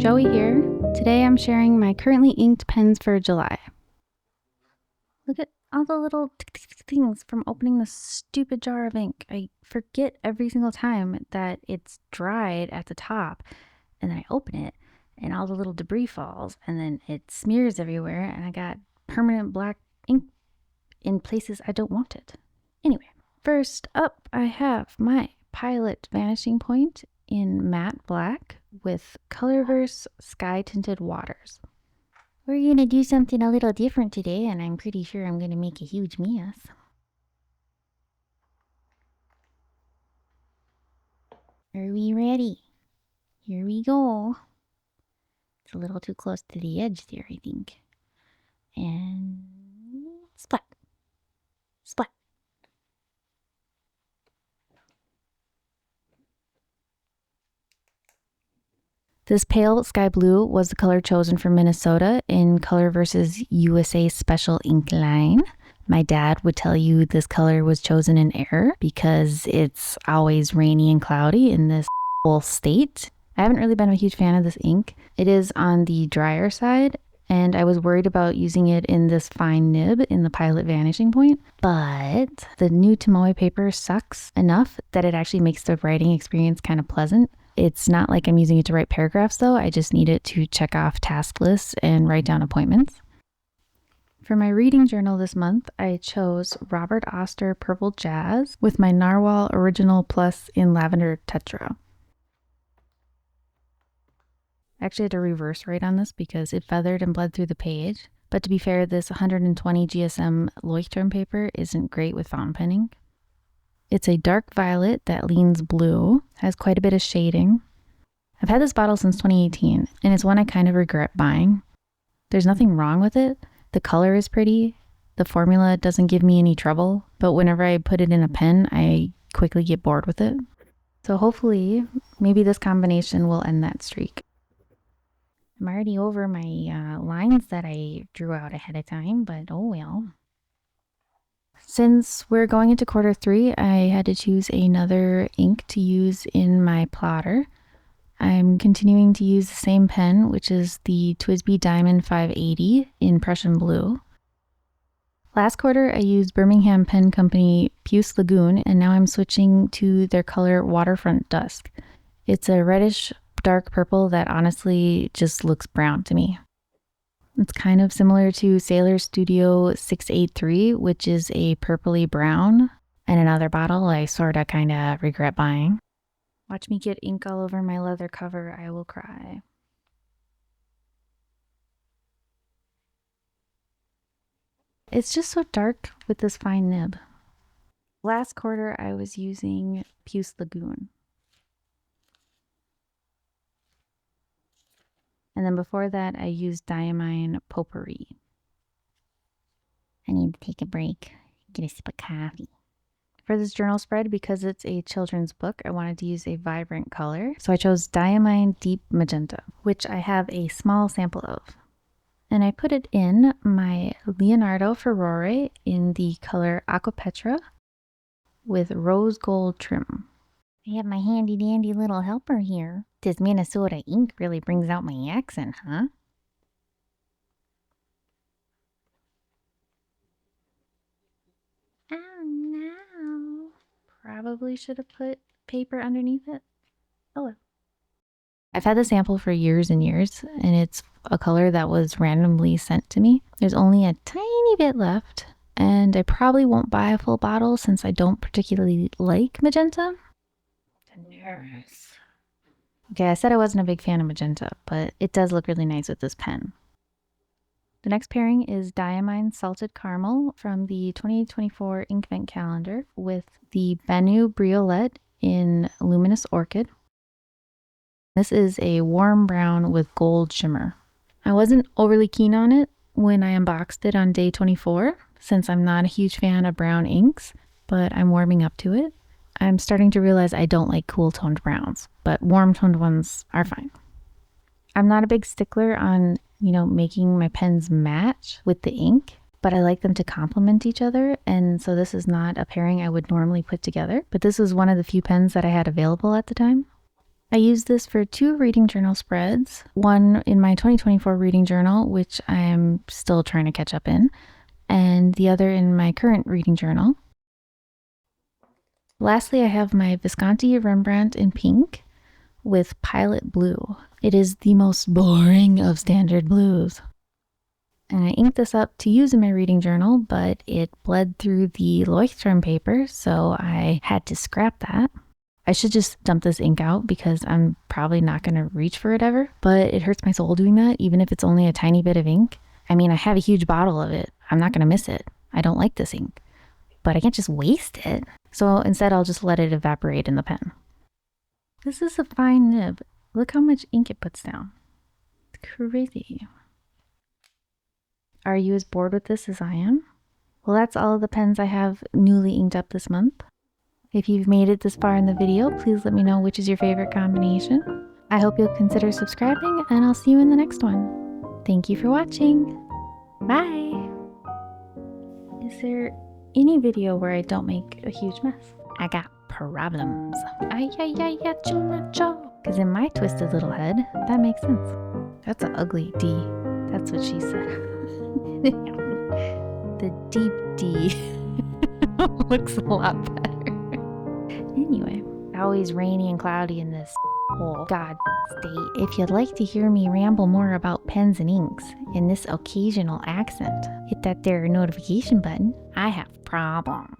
Joey here. Today I'm sharing my currently inked pens for July. Look at all the little things from opening this stupid jar of ink. I forget every single time that it's dried at the top, and then I open it and all the little debris falls and then it smears everywhere and I got permanent black ink in places I don't want it. Anyway, first up I have my Pilot Vanishing Point in matte black with Colorverse Sky-Tinted waters. We're going to do something a little different today, and I'm pretty sure I'm going to make a huge mess. Are we ready? Here we go. It's a little too close to the edge there, I think. And splat. Splat. This pale sky blue was the color chosen for Minnesota in Colorverse's USA Special Ink line. My dad would tell you this color was chosen in error because it's always rainy and cloudy in this whole state. I haven't really been a huge fan of this ink. It is on the drier side, and I was worried about using it in this fine nib in the Pilot Vanishing Point, but the new Tomoe paper sucks enough that it actually makes the writing experience kind of pleasant. It's not like I'm using it to write paragraphs though, I just need it to check off task lists and write down appointments. For my reading journal this month, I chose Robert Oster Purple Jazz with my Narwhal Original Plus in Lavender Tetra. I actually had to reverse write on this because it feathered and bled through the page, but to be fair, this 120 GSM Leuchtturm paper isn't great with fountain penning. It's a dark violet that leans blue, has quite a bit of shading. I've had this bottle since 2018, and it's one I kind of regret buying. There's nothing wrong with it. The color is pretty. The formula doesn't give me any trouble, but whenever I put it in a pen, I quickly get bored with it. So hopefully, maybe this combination will end that streak. I'm already over my lines that I drew out ahead of time, but oh well. Since we're going into quarter 3, I had to choose another ink to use in my plotter. I'm continuing to use the same pen, which is the TWSBI Diamine 580 in Prussian blue. Last quarter, I used Birmingham pen company Puce Lagoon, and now I'm switching to their color Waterfront Dusk. It's a reddish dark purple that honestly just looks brown to me. It's kind of similar to Sailor Studio 683, which is a purpley brown, and another bottle I sorta kinda regret buying. Watch me get ink all over my leather cover, I will cry. It's just so dark with this fine nib. Last quarter I was using Puce Lagoon. And then before that, I used Diamine Potpourri. I need to take a break, get a sip of coffee. For this journal spread, because it's a children's book, I wanted to use a vibrant color. So I chose Diamine Deep Magenta, which I have a small sample of. And I put it in my Leonardo Furore in the color Aqua Petra with rose gold trim. I have my handy dandy little helper here. This Minnesota ink really brings out my accent, huh? Oh no. Probably should have put paper underneath it. Oh well. I've had the sample for years and years, and it's a color that was randomly sent to me. There's only a tiny bit left, and I probably won't buy a full bottle since I don't particularly like magenta. Okay, I said I wasn't a big fan of magenta, but it does look really nice with this pen. The next pairing is Diamine Salted Caramel from the 2024 Inkvent calendar with the BENU Briolette in Luminous Orchid. This is a warm brown with gold shimmer. I wasn't overly keen on it when I unboxed it on day 24, since I'm not a huge fan of brown inks, but I'm warming up to it. I'm starting to realize I don't like cool toned browns, but warm toned ones are fine. I'm not a big stickler on, making my pens match with the ink, but I like them to complement each other, and so this is not a pairing I would normally put together, but this was one of the few pens that I had available at the time. I used this for 2 reading journal spreads, one in my 2024 reading journal, which I'm still trying to catch up in, and the other in my current reading journal. Lastly, I have my Visconti Rembrandt in pink with Pilot Blue. It is the most boring of standard blues. And I inked this up to use in my reading journal, but it bled through the Leuchtturm paper, so I had to scrap that. I should just dump this ink out because I'm probably not going to reach for it ever, but it hurts my soul doing that, even if it's only a tiny bit of ink. I mean, I have a huge bottle of it. I'm not going to miss it. I don't like this ink, but I can't just waste it. So instead, I'll just let it evaporate in the pen. This is a fine nib. Look how much ink it puts down. It's crazy. Are you as bored with this as I am? Well, that's all of the pens I have newly inked up this month. If you've made it this far in the video, please let me know which is your favorite combination. I hope you'll consider subscribing, and I'll see you in the next one. Thank you for watching. Bye! Is there any video where I don't make a huge mess? I got problems. Because in my twisted little head, that makes sense. That's an ugly D. That's what she said. The deep D looks a lot better. Anyway, always rainy and cloudy in this whole god state. If you'd like to hear me ramble more about pens and inks in this occasional accent, hit that there notification button. I have problems.